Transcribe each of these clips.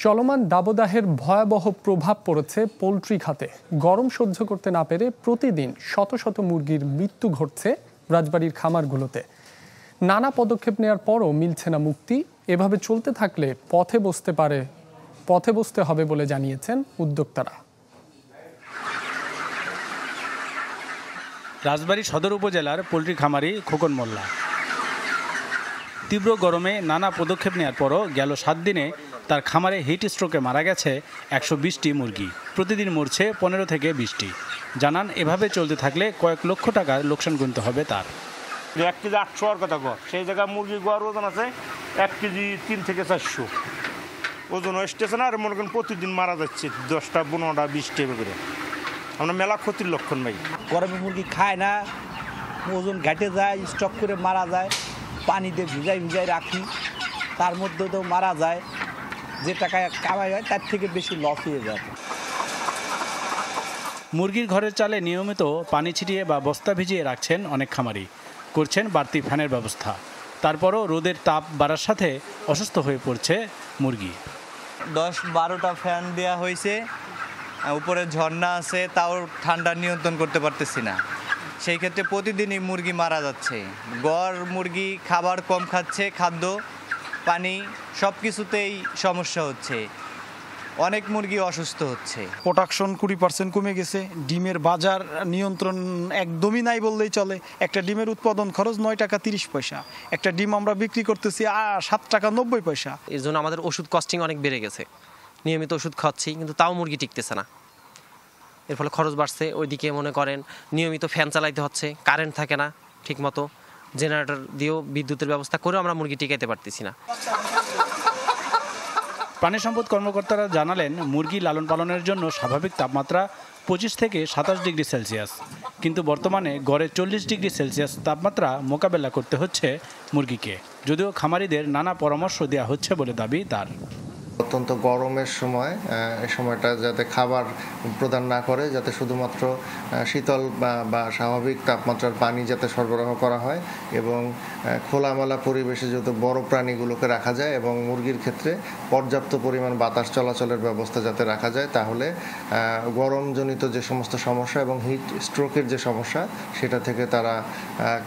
চলমান দাবদাহের ভয়াবহ প্রভাব পড়েছে পোলট্রি খাতে। গরম সহ্য করতে না পেরে প্রতিদিন শত শত মুরগির মৃত্যু ঘটছে রাজবাড়ির খামারগুলোতে। নানা পদক্ষেপ নেওয়ার পরও মিলছে না মুক্তি। এভাবে চলতে থাকলে পথে বসতে হবে বলে জানিয়েছেন উদ্যোক্তারা। রাজবাড়ী সদর উপজেলার পোলট্রি খামারি খোকন মোল্লা। তীব্র গরমে নানা পদক্ষেপ নেওয়ার পরও গেল 7 দিনে তার খামারে হিট স্ট্রোকে মারা গেছে 120টি মুরগি। প্রতিদিন মরছে 15 থেকে 20টি। জানান, এভাবে চলতে থাকলে কয়েক লক্ষ টাকার লোকসান গুনতে হবে তার। 1 কেজি 800 আর কথা কর, সেই জায়গায় মুরগি গড় ওজন আছে 1 কেজি 3 থেকে 400 ওজন স্টেশন। আর মনে করেন প্রতিদিন মারা যাচ্ছে 10টা 15টা 20টা করে। আমরা মেলা ক্ষতির লক্ষণ ভাই। গরমে মুরগি খায় না, ওজন ঘাটে যায়, স্টক করে মারা যায়। পানিতে ভিজাই রাখি, তার মধ্যে তো মারা যায়। যে টাকা কামাই হয় তার থেকে বেশি লস হয়ে যায়। মুরগির ঘরের চালে নিয়মিত পানি ছিটিয়ে বা বস্তা ভিজিয়ে রাখছেন অনেক খামারি। করছেন বাড়তি ফ্যানের ব্যবস্থা। তারপরও রোদের তাপ বাড়ার সাথে অসুস্থ হয়ে পড়ছে মুরগি। 10-12টা ফ্যান দেওয়া হয়েছে, উপরে ঝর্ণা আছে, তাও ঠান্ডা নিয়ন্ত্রণ করতে পারতেছি না। সেই ক্ষেত্রে প্রতিদিনই মুরগি মারা যাচ্ছে। গড় মুরগি খাবার কম খাচ্ছে, খাদ্য পানি সব কিছুতেই সমস্যা হচ্ছে। অনেক মুরগি অসুস্থ হচ্ছে। প্রোডাকশন 20% কমে গেছে। ডিমের বাজার নিয়ন্ত্রণ একদমই নাই বললেই চলে। একটা ডিমের উৎপাদন খরচ 9 টাকা 30 পয়সা। একটা ডিম আমরা বিক্রি করতেছি 7 টাকা 90 পয়সা। এর জন্য আমাদের ওষুধ কস্টিং অনেক বেড়ে গেছে। নিয়মিত ওষুধ খাচ্ছি, কিন্তু তাও মুরগি টিকতেছে না। এর ফলে খরচ বাড়ছে। ওইদিকে মনে করেন নিয়মিত ফ্যান চালাইতে হচ্ছে, কারেন্ট থাকে না ঠিকমতো। জেনারেটর দিয়েও বিদ্যুতের ব্যবস্থা করেও আমরা মুরগি টিকাইতে পারতেছি না। প্রাণী সম্পদ কর্মকর্তারা জানালেন, মুরগি লালন পালনের জন্য স্বাভাবিক তাপমাত্রা 25 থেকে 27 ডিগ্রি সেলসিয়াস। কিন্তু বর্তমানে গড়ে 40 ডিগ্রি সেলসিয়াস তাপমাত্রা মোকাবেলা করতে হচ্ছে মুরগিকে। যদিও খামারিদের নানা পরামর্শ দেওয়া হচ্ছে বলে দাবি তার। অত্যন্ত গরমের সময় এই সময়টা যাতে খাবার প্রদান না করে, যাতে শুধুমাত্র শীতল বা স্বাভাবিক তাপমাত্রার পানি যাতে সরবরাহ করা হয় এবং খোলামেলা পরিবেশে যত বড় প্রাণীগুলোকে রাখা যায় এবং মুরগির ক্ষেত্রে পর্যাপ্ত পরিমাণ বাতাস চলাচলের ব্যবস্থা যাতে রাখা যায়, তাহলে গরমজনিত যে সমস্ত সমস্যা এবং হিট স্ট্রোকের যে সমস্যা, সেটা থেকে তারা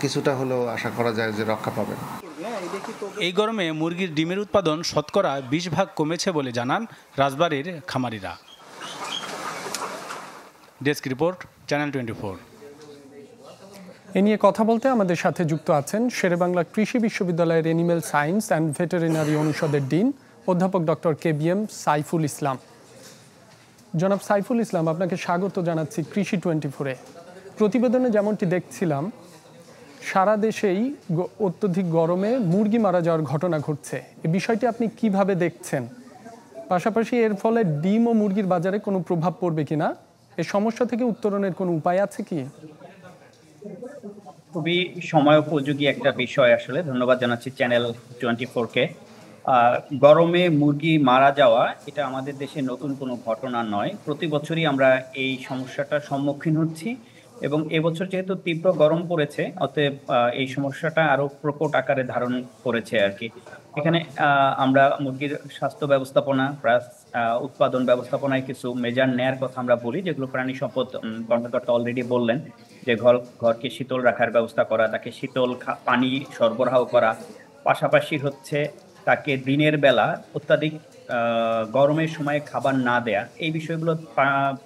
কিছুটা হলেও আশা করা যায় যে রক্ষা পাবেন। এই গরমে মুরগির ডিমের উৎপাদন শতকরা 20% কমেছে বলে জানান রাজবাড়ীর খামারিরা। Desk report, channel 24। এ নিয়ে কথা বলতে আমাদের সাথে যুক্ত আছেন শেরেবাংলা কৃষি বিশ্ববিদ্যালয়ের এনিম্যাল সায়েন্স অ্যান্ড ভেটেরিনারি অনুষদের ডিন অধ্যাপক ডক্টর KBM সাইফুল ইসলাম। জনাব সাইফুল ইসলাম, আপনাকে স্বাগত জানাচ্ছি কৃষি 24-এ। প্রতিবেদনে যেমনটি দেখছিলাম, সারা দেশেই অত্যধিক গরমে মুরগি মারা যাওয়ার ঘটনা ঘটছে। এই বিষয়টি আপনি কিভাবে দেখছেন? পাশাপাশি এর ফলে ডিম ও মুরগির বাজারে কোনো প্রভাব পড়বে কিনা, এই সমস্যা থেকে উত্তরণের কোনো উপায় আছে কি? খুবই সময়োপযোগী একটা বিষয় আসলে। ধন্যবাদ জানাচ্ছি চ্যানেল 24-কে। গরমে মুরগি মারা যাওয়া এটা আমাদের দেশে নতুন কোনো ঘটনা নয়। প্রতি বছরই আমরা এই সমস্যাটার সম্মুখীন হচ্ছি এবং এবছর যেহেতু তীব্র গরম পড়েছে, অতএব এই সমস্যাটা আরো প্রকট আকারে ধারণ করেছে আর কি। এখানে আমরা মুরগির স্বাস্থ্য ব্যবস্থাপনা প্লাস উৎপাদন ব্যবস্থাপনায় কিছু মেজার নেয়ার কথা আমরা বলি, যেগুলো প্রাণী সম্পদ কর্মকর্তা অলরেডি বললেন, যে ঘরকে শীতল রাখার ব্যবস্থা করা, তাকে শীতল পানি সরবরাহ করা, পাশাপাশি হচ্ছে তাকে দিনের বেলা অত্যাধিক গরমের সময় খাবার না দেয়া। এই বিষয়গুলো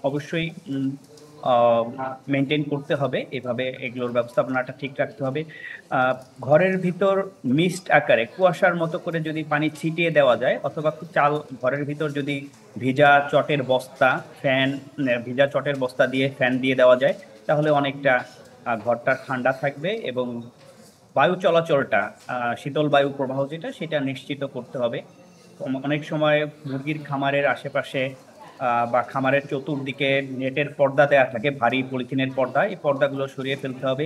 অবশ্যই মেনটেন করতে হবে। এভাবে এগুলোর ব্যবস্থাপনাটা ঠিক রাখতে হবে। ঘরের ভিতর মিস্ট আকারে কুয়াশার মতো করে যদি পানি ছিটিয়ে দেওয়া যায়, অথবা ঘরের ভিতর যদি ভিজা চটের বস্তা দিয়ে ফ্যান দিয়ে দেওয়া যায়, তাহলে অনেকটা ঘরটা ঠান্ডা থাকবে এবং বায়ু চলাচলটা, শীতল বায়ু প্রবাহ যেটা, সেটা নিশ্চিত করতে হবে। অনেক সময় মুরগির খামারের আশেপাশে বা খামারের চতুর্দিকে নেটের পর্দা দেওয়া থাকে, ভারী পলিথিনের পর্দা। এই পর্দাগুলো সরিয়ে ফেলতে হবে।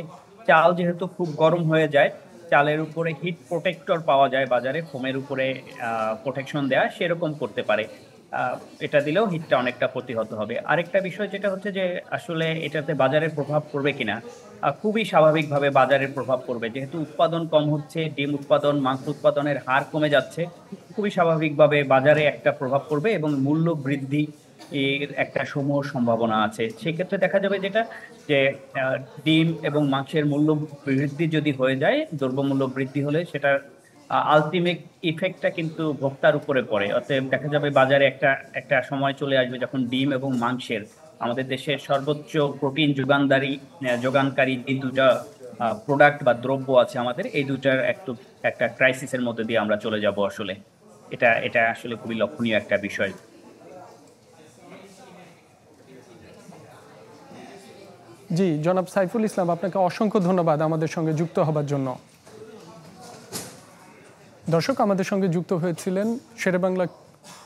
চাল যেহেতু খুব গরম হয়ে যায়, চালের উপরে হিট প্রোটেক্টর পাওয়া যায় বাজারে, ফোমের উপরে প্রোটেকশন দেয়া, সেরকম করতে পারে। এটা দিলেও হিটটা অনেকটা প্রতিহত হবে। আরেকটা বিষয় যেটা হচ্ছে যে আসলে এটাতে বাজারের প্রভাব পড়বে কিনা, খুবই স্বাভাবিকভাবে বাজারের প্রভাব পড়বে, যেহেতু উৎপাদন কম হচ্ছে, ডিম উৎপাদন, মাংস উৎপাদনের হার কমে যাচ্ছে, খুবই স্বাভাবিকভাবে বাজারে একটা প্রভাব পড়বে এবং মূল্য বৃদ্ধি এর একটা সমূহ সম্ভাবনা আছে। সেক্ষেত্রে দেখা যাবে যেটা যে ডিম এবং মাংসের মূল্য বৃদ্ধি যদি হয়ে যায়, দ্রব্যমূল্য বৃদ্ধি হলে সেটার আলটিমেট ইফেক্টটা কিন্তু ভোক্তার উপরে পড়ে। অতএব দেখা যাবে বাজারে একটা সময় চলে আসবে যখন ডিম এবং মাংসের, আমাদের দেশের সর্বোচ্চ প্রোটিন যোগানকারী যে দুটা প্রোডাক্ট বা দ্রব্য আছে আমাদের, এই দুটার একটা ক্রাইসিসের মধ্যে দিয়ে আমরা চলে যাব আসলে। এটা আসলে খুবই লক্ষণীয় একটা বিষয়। জি, জনাব সাইফুল ইসলাম, আপনাকে অসংখ্য ধন্যবাদ আমাদের সঙ্গে যুক্ত হবার জন্য। দর্শক, আমাদের সঙ্গে যুক্ত হয়েছিলেন শেরেবাংলা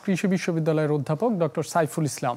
কৃষি বিশ্ববিদ্যালয়ের অধ্যাপক ডক্টর সাইফুল ইসলাম।